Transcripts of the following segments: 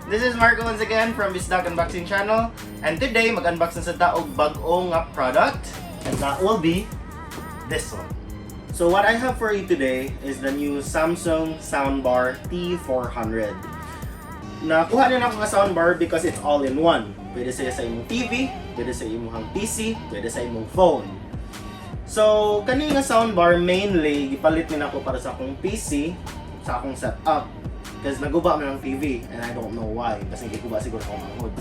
This is Marco once again from Bisdak Unboxing Channel, and today mag-unbox na sa taog bag-o nga product, and that will be this one. So what I have for you today is the new Samsung Soundbar T400. Nakuha din ako nga soundbar because it's all in one. Pwede sa imong TV, pwede sa imong PC, pwede sa imong phone. So kani nga soundbar mainly gipalit min ako para sa akong PC, sa akong setup. Because naguba man ang TV and I don't know why. Kasi hindi ko ba siguro akong mahod.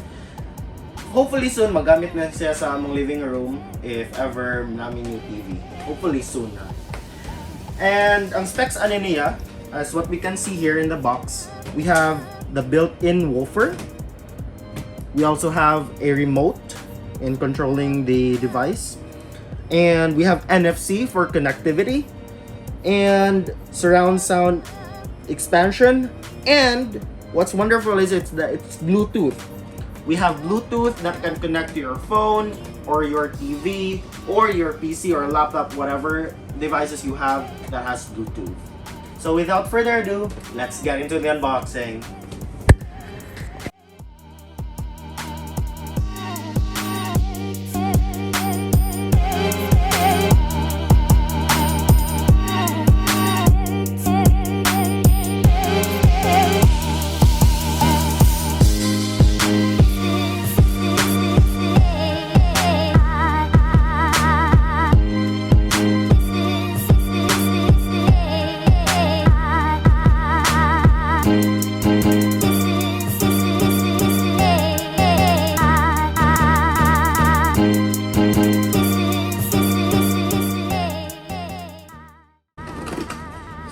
Hopefully soon magamit na siya sa among living room if ever namin yung TV. Hopefully soon na. And ang specs ano niya, as what we can see here in the box, we have the built-in woofer. We also have a remote in controlling the device. And we have NFC for connectivity. And surround sound expansion. And what's wonderful is it's Bluetooth. We have Bluetooth that can connect to your phone or your TV or your PC or laptop, whatever devices you have that has Bluetooth. So without further ado, let's get into the unboxing.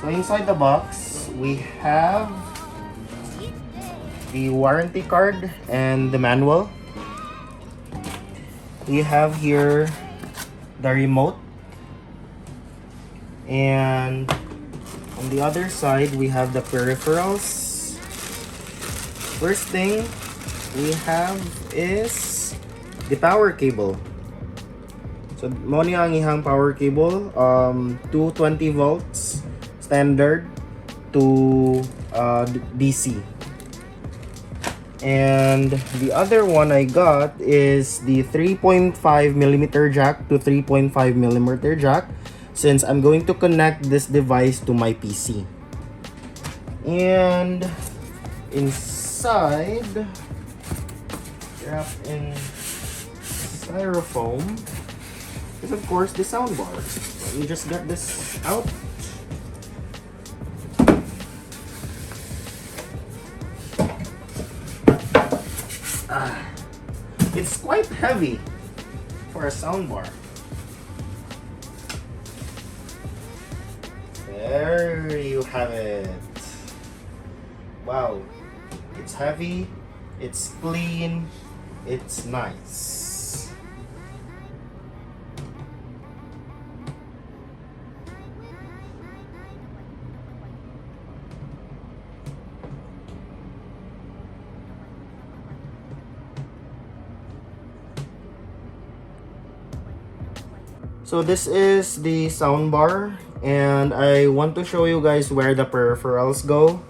So inside the box, we have the warranty card and the manual. We have here the remote. And on the other side, we have the peripherals. First thing we have is the power cable. So, mo niya ang ihang power cable, 220 volts. Standard to DC. And the other one I got is the 3.5mm jack to 3.5mm jack, since I'm going to connect this device to my PC. And inside, wrapped in styrofoam, is of course the soundbar. Let me just get this out. It's quite heavy for a soundbar. There you have it. Wow, it's heavy, it's clean, it's nice. So this is the soundbar, and I want to show you guys where the peripherals go.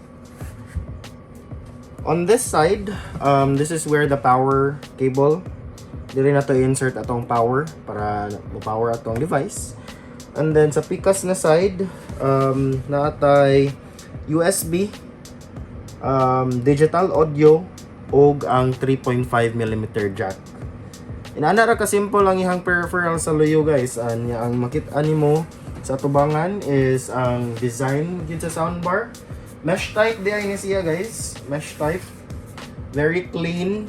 On this side, this is where the power cable. Dili na to insert atong power para mo-power atong device. And then sa pikas na side, naatay USB, digital audio, og ang 3.5mm jack. Inaana ra ka simple ang ihang peripheral sa luyo, guys. Ang makita nimo sa tubangan is ang design gid sa soundbar. Mesh type di ay ni siya, guys. Mesh type. Very clean.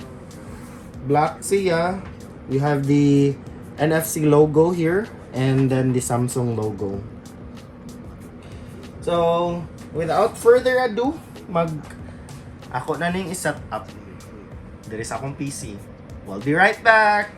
Black siya. You have the NFC logo here and then the Samsung logo. So, without further ado, ako na ning i-set up diri sa akong PC. We'll be right back!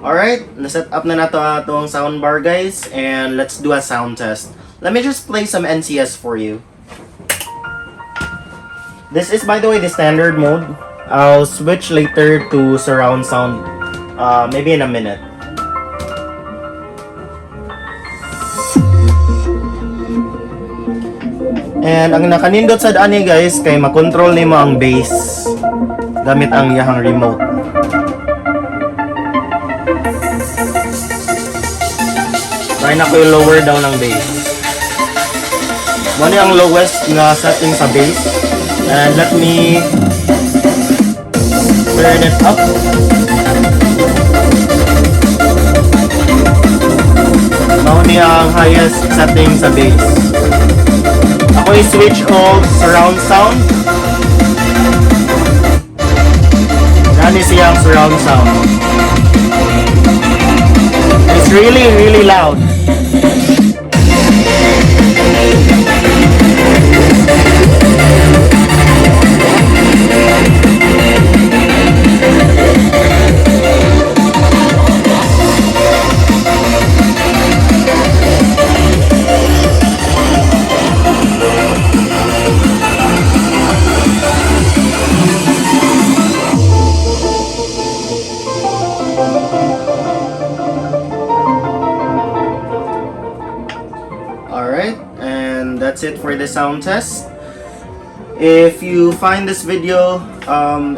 Alright, naset up na nato atong soundbar guys, and let's do a sound test. Let me just play some NCS for you. This is, by the way, the standard mode. I'll switch later to surround sound, maybe in a minute. And ang nakanindot sa daan ni guys, kay makontrol nimo ang bass gamit ang iyahang remote. Try na ko i-lower down ang bass. Muna ang lowest na setting sa bass. And let me turn it up. Muna ang highest setting sa bass. Ako i-switch off surround sound. Yan siyang surround sound. It's really loud. Alright, and that's it for the sound test. If you find this video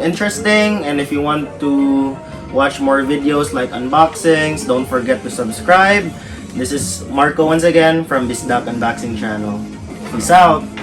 interesting, and if you want to watch more videos like unboxings, don't forget to subscribe. This is Marco once again from Bisdak Unboxing Channel. Peace out!